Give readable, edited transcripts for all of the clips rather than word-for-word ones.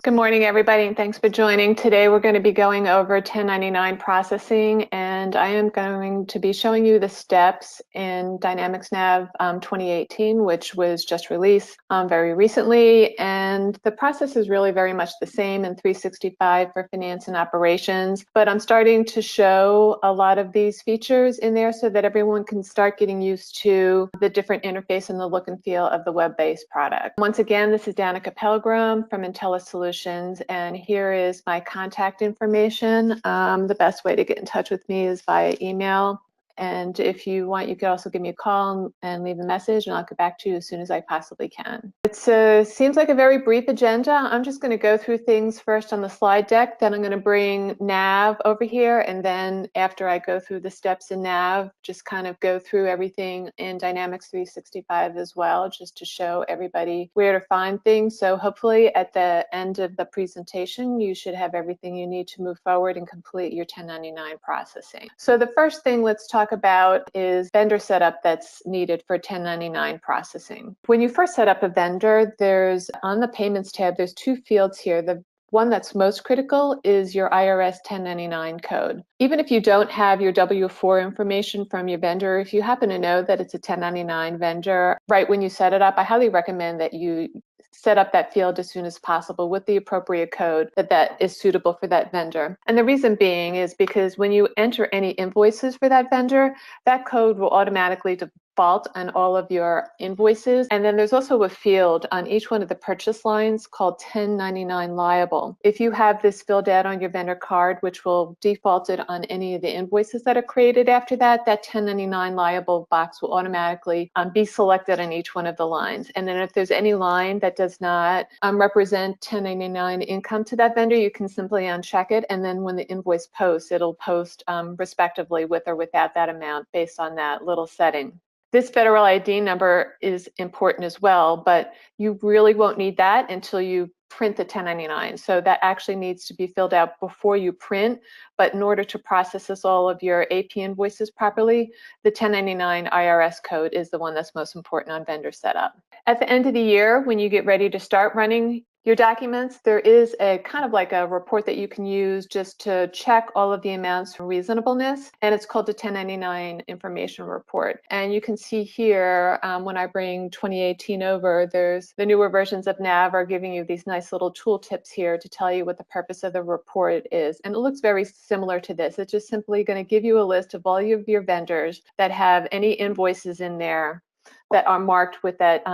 Good morning, everybody, and thanks for joining. Today, we're going to be going over 1099 processing, and I am going to be showing you the steps in Dynamics NAV 2018, which was just released very recently. And the process is really very much the same in 365 for finance and operations, but I'm starting to show a lot of these features in there so that everyone can start getting used to the different interface and the look and feel of the web-based product. Once again, this is Danica Pelgrim from Intelice Solutions. And here is my contact information. The best way to get in touch with me is via email. And if you want, you could also give me a call and leave a message, and I'll get back to you as soon as I possibly can. It seems like a very brief agenda. I'm just going to go through things first on the slide deck, then I'm going to bring NAV over here, and then after I go through the steps in NAV, just kind of go through everything in Dynamics 365 as well, just to show everybody where to find things. So hopefully at the end of the presentation, you should have everything you need to move forward and complete your 1099 processing. So the first thing let's talk about is vendor setup that's needed for 1099 processing. When you first set up a vendor, there's on the payments tab, there's two fields here. The one that's most critical is your IRS 1099 code. Even if you don't have your W-4 information from your vendor, if you happen to know that it's a 1099 vendor, right when you set it up, I highly recommend that you set up that field as soon as possible with the appropriate code that is suitable for that vendor. And the reason being is because when you enter any invoices for that vendor, that code will automatically default on all of your invoices. And then there's also a field on each one of the purchase lines called 1099 liable. If you have this filled out on your vendor card, which will default it on any of the invoices that are created after that, that 1099 liable box will automatically be selected on each one of the lines. And then if there's any line that does not represent 1099 income to that vendor, you can simply uncheck it. And then when the invoice posts, it'll post respectively with or without that amount based on that little setting. This federal ID number is important as well, but you really won't need that until you print the 1099. So that actually needs to be filled out before you print. But in order to process all of your AP invoices properly, the 1099 IRS code is the one that's most important on vendor setup. At the end of the year, when you get ready to start running your documents, there is a kind of like a report that you can use just to check all of the amounts for reasonableness, and it's called the 1099 information report. And you can see here, when I bring 2018 over, there's the newer versions of NAV are giving you these nice little tool tips here to tell you what the purpose of the report is. And it looks very similar to this. It's just simply going to give you a list of all of your vendors that have any invoices in there that are marked with that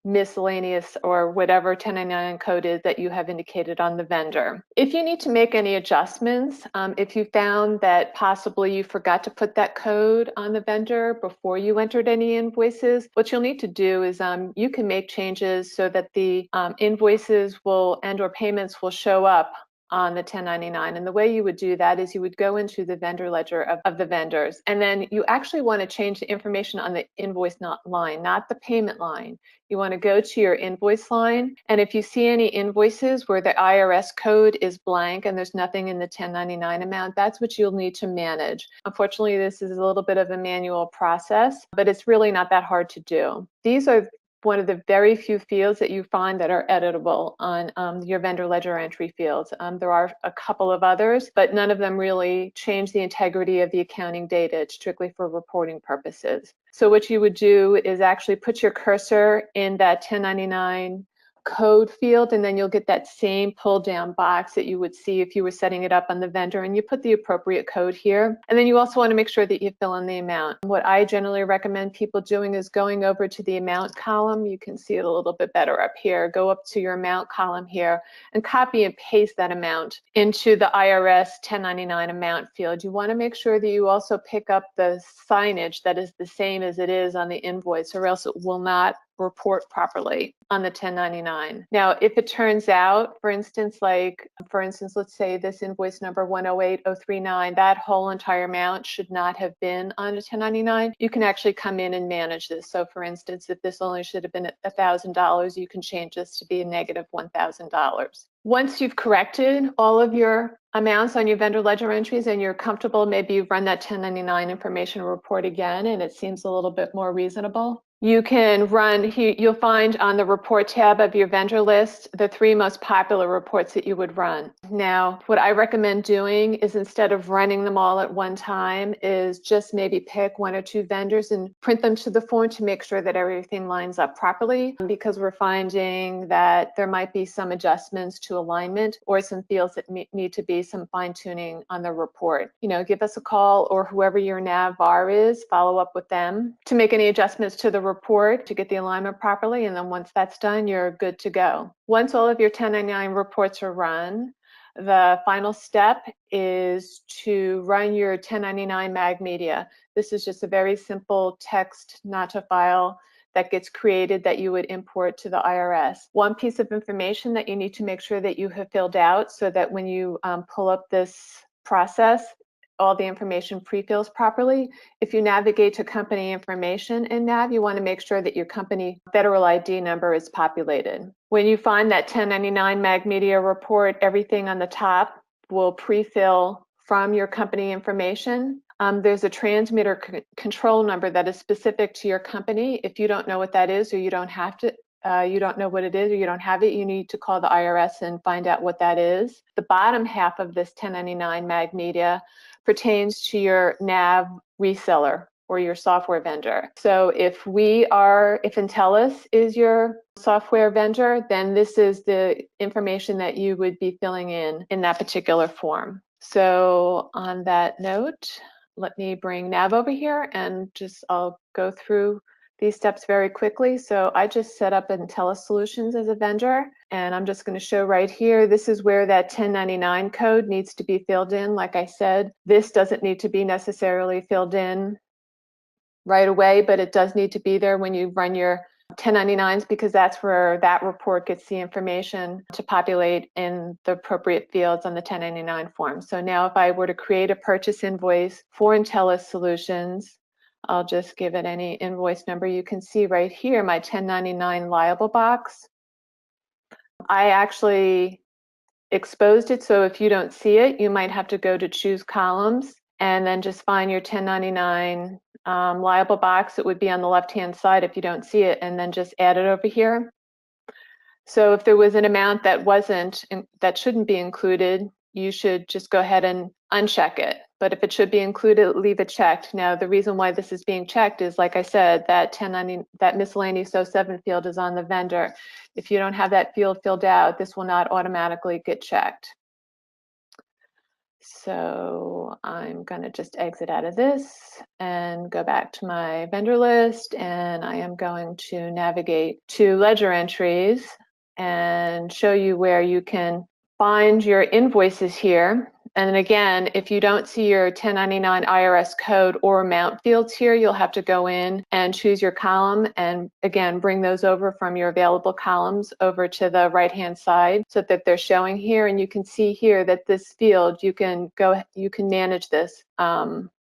miscellaneous or whatever 1099 code is that you have indicated on the vendor. If you need to make any adjustments, if you found that possibly you forgot to put that code on the vendor before you entered any invoices, what you'll need to do is you can make changes so that the invoices will and/or payments will show up on the 1099. And the way you would do that is you would go into the vendor ledger of the vendors, and then you actually want to change the information on the invoice line, not the payment line. You want to go to your invoice line, and if you see any invoices where the IRS code is blank and there's nothing in the 1099 amount, that's what you'll need to manage. Unfortunately, this is a little bit of a manual process, but it's really not that hard to do. These are one of the very few fields that you find that are editable on your vendor ledger entry fields. There are a couple of others, but none of them really change the integrity of the accounting data. It's strictly for reporting purposes. So what you would do is actually put your cursor in that 1099 code field, and then you'll get that same pull down box that you would see if you were setting it up on the vendor, and you put the appropriate code here. And then you also want to make sure that you fill in the amount. What I generally recommend people doing is going over to the amount column. You can see it a little bit better up here. Go up to your amount column here and copy and paste that amount into the IRS 1099 amount field. You want to make sure that you also pick up the signage that is the same as it is on the invoice, or else it will not report properly on the 1099. Now, if it turns out, for instance, let's say this invoice number 108039, that whole entire amount should not have been on a 1099, you can actually come in and manage this. So for instance, if this only should have been $1,000, you can change this to be a negative $1,000. Once you've corrected all of your amounts on your vendor ledger entries and you're comfortable, maybe you run that 1099 information report again and it seems a little bit more reasonable, You can run, you'll find on the report tab of your vendor list the 3 most popular reports that you would run. Now, what I recommend doing is, instead of running them all at one time, is just maybe pick 1 or 2 vendors and print them to the form to make sure that everything lines up properly, because we're finding that there might be some adjustments to alignment or some fields that need to be some fine tuning on the report. Give us a call, or whoever your NAV VAR is, follow up with them to make any adjustments to the report to get the alignment properly. And then once that's done, you're good to go. Once all of your 1099 reports are run, the final step is to run your 1099 mag media. This is just a very simple text not to file that gets created that you would import to the IRS. One piece of information that you need to make sure that you have filled out, so that when you pull up this process, all the information pre-fills properly. If you navigate to company information in NAV, you want to make sure that your company federal ID number is populated. When you find that 1099 mag media report, everything on the top will pre-fill from your company information. There's a transmitter control number that is specific to your company. If you don't know what that is, or you don't know what it is, or you don't have it, you need to call the IRS and find out what that is. The bottom half of this 1099 mag media pertains to your NAV reseller or your software vendor. So if Intelice is your software vendor, then this is the information that you would be filling in that particular form. So on that note, let me bring NAV over here, and I'll go through these steps very quickly. So I just set up Intelice Solutions as a vendor, and I'm just going to show right here. This is where that 1099 code needs to be filled in. Like I said, this doesn't need to be necessarily filled in right away, but it does need to be there when you run your 1099s, because that's where that report gets the information to populate in the appropriate fields on the 1099 form. So now if I were to create a purchase invoice for Intelice Solutions, I'll just give it any invoice number. You can see right here my 1099 liable box. I actually exposed it, so if you don't see it, you might have to go to choose columns and then just find your 1099 liable box. It would be on the left-hand side if you don't see it, and then just add it over here. So if there was an amount that shouldn't be included, you should just go ahead and uncheck it. But if it should be included, leave it checked. Now, the reason why this is being checked is, like I said, that miscellaneous 07 field is on the vendor. If you don't have that field filled out, this will not automatically get checked. So I'm going to just exit out of this and go back to my vendor list, and I am going to navigate to ledger entries and show you where you can find your invoices here. And then again, if you don't see your 1099 IRS code or amount fields here, you'll have to go in and choose your column, and again, bring those over from your available columns over to the right-hand side so that they're showing here. And you can see here that this field, you can manage this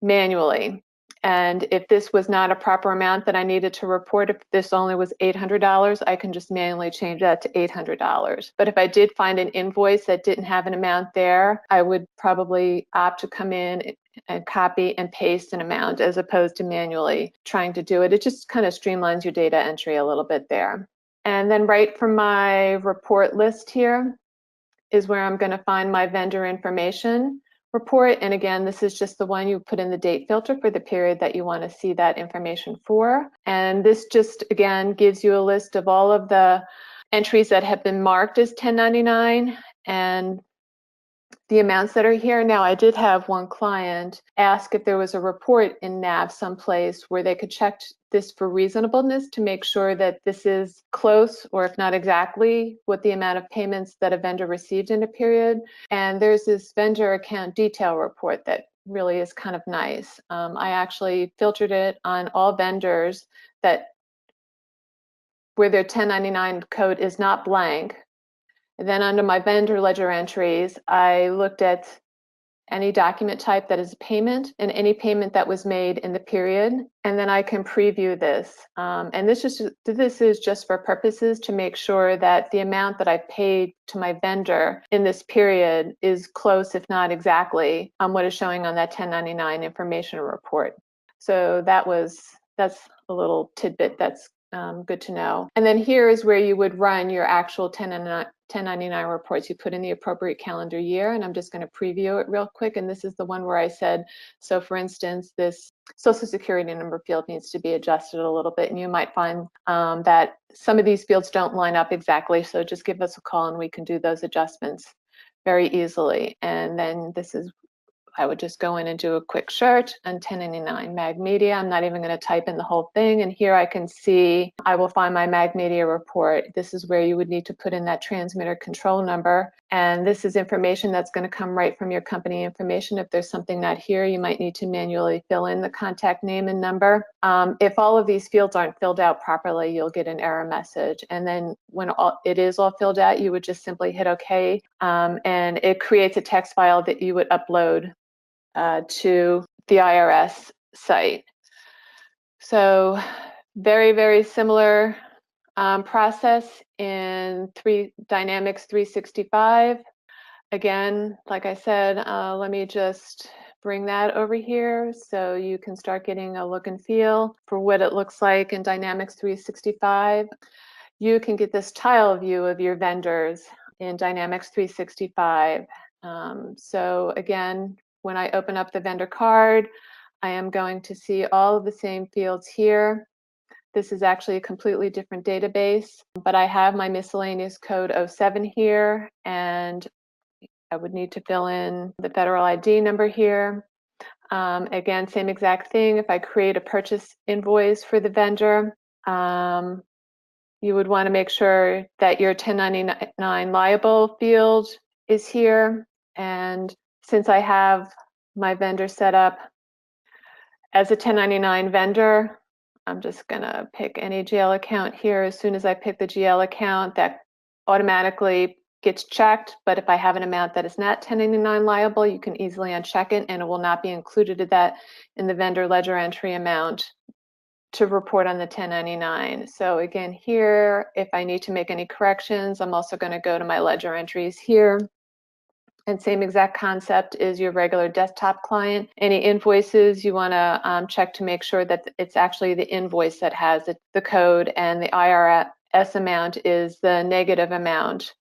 manually. And if this was not a proper amount that I needed to report, if this only was $800, I can just manually change that to $800. But if I did find an invoice that didn't have an amount there, I would probably opt to come in and copy and paste an amount as opposed to manually trying to do it. It just kind of streamlines your data entry a little bit there. And then right from my report list here is where I'm going to find my vendor information report. And again, this is just the one you put in the date filter for the period that you want to see that information for. And this just, again, gives you a list of all of the entries that have been marked as 1099 and the amounts that are here. Now, I did have one client ask if there was a report in NAV someplace where they could check this for reasonableness to make sure that this is close, or if not exactly, what the amount of payments that a vendor received in a period. And there's this vendor account detail report that really is kind of nice. I actually filtered it on all vendors where their 1099 code is not blank. And then under my vendor ledger entries, I looked at any document type that is a payment and any payment that was made in the period. And then I can preview this. And this is just for purposes to make sure that the amount that I paid to my vendor in this period is close, if not exactly, what is showing on that 1099 information report. So that's a little tidbit that's good to know. And then here is where you would run your actual 1099 reports. You put in the appropriate calendar year, and I'm just going to preview it real quick. And this is the one where I said, so for instance, this Social Security number field needs to be adjusted a little bit, and you might find that some of these fields don't line up exactly. So just give us a call and we can do those adjustments very easily. And then this is, I would just go in and do a quick search on 1099 Mag Media. I'm not even going to type in the whole thing. And here I can see, I will find my Mag Media report. This is where you would need to put in that transmitter control number. And this is information that's going to come right from your company information. If there's something not here, you might need to manually fill in the contact name and number. If all of these fields aren't filled out properly, you'll get an error message. And then when it is all filled out, you would just simply hit OK. And it creates a text file that you would upload to the IRS site. So very, very similar process in Dynamics 365. Again, like I said, let me just bring that over here so you can start getting a look and feel for what it looks like in Dynamics 365. You can get this tile view of your vendors in Dynamics 365. So again, when I open up the vendor card, I am going to see all of the same fields here. This is actually a completely different database, but I have my miscellaneous code 07 here, and I would need to fill in the federal ID number here. Again, same exact thing. If I create a purchase invoice for the vendor, you would want to make sure that your 1099 liable field is here. And since I have my vendor set up as a 1099 vendor, I'm just going to pick any GL account here. As soon as I pick the GL account, that automatically gets checked. But if I have an amount that is not 1099 liable, you can easily uncheck it, and it will not be included in the vendor ledger entry amount to report on the 1099. So again, here, if I need to make any corrections, I'm also going to go to my ledger entries here. And same exact concept is your regular desktop client. Any invoices you want to check to make sure that it's actually the invoice that has the code, and the IRS amount is the negative amount.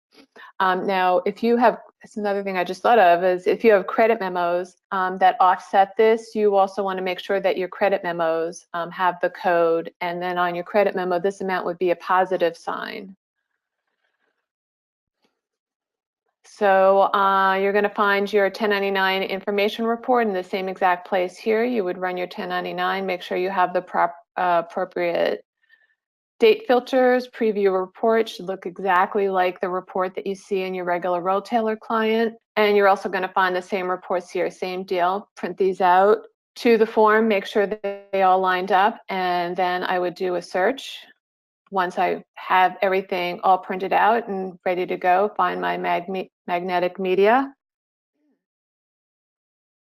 Now, if you have, it's another thing I just thought of, is if you have credit memos that offset this, you also want to make sure that your credit memos have the code. And then on your credit memo, this amount would be a positive sign. So you're going to find your 1099 information report in the same exact place here. You would run your 1099, make sure you have the appropriate date filters. Preview report should look exactly like the report that you see in your regular retailer client. And you're also going to find the same reports here, same deal. Print these out to the form, make sure that they all lined up, and then I would do a search. Once I have everything all printed out and ready to go, find my magnetic media,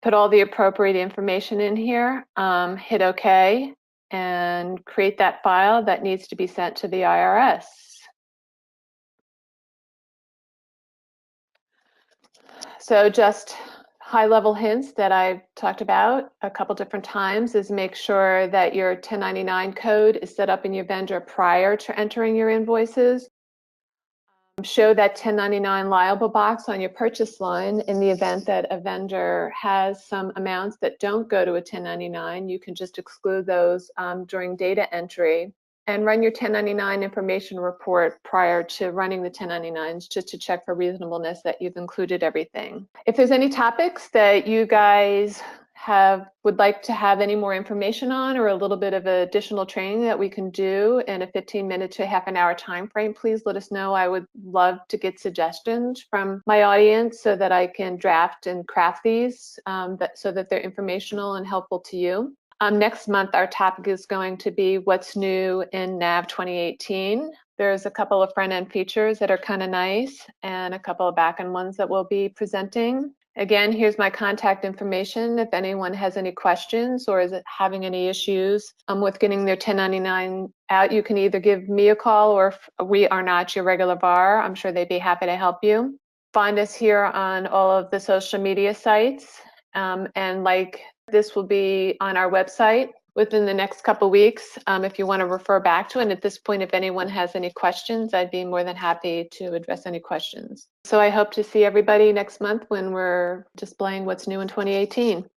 put all the appropriate information in here, hit OK, and create that file that needs to be sent to the IRS. So just high-level hints that I've talked about a couple different times is make sure that your 1099 code is set up in your vendor prior to entering your invoices. Show that 1099 liable box on your purchase line in the event that a vendor has some amounts that don't go to a 1099. You can just exclude those during data entry, and run your 1099 information report prior to running the 1099s, just to check for reasonableness that you've included everything. If there's any topics that you guys would like to have any more information on, or a little bit of additional training that we can do in a 15-minute to half an hour time frame, please let us know. I would love to get suggestions from my audience so that I can draft and craft these so that they're informational and helpful to you. Next month, our topic is going to be what's new in NAV 2018. There's a couple of front-end features that are kind of nice, and a couple of back-end ones that we'll be presenting. Again, here's my contact information. If anyone has any questions or is having any issues with getting their 1099 out, you can either give me a call, or if we are not your regular VAR, I'm sure they'd be happy to help you. Find us here on all of the social media sites, and like this will be on our website. within the next couple weeks if you want to refer back to it. And at this point, if anyone has any questions, I'd be more than happy to address any questions. So I hope to see everybody next month when we're displaying what's new in 2018.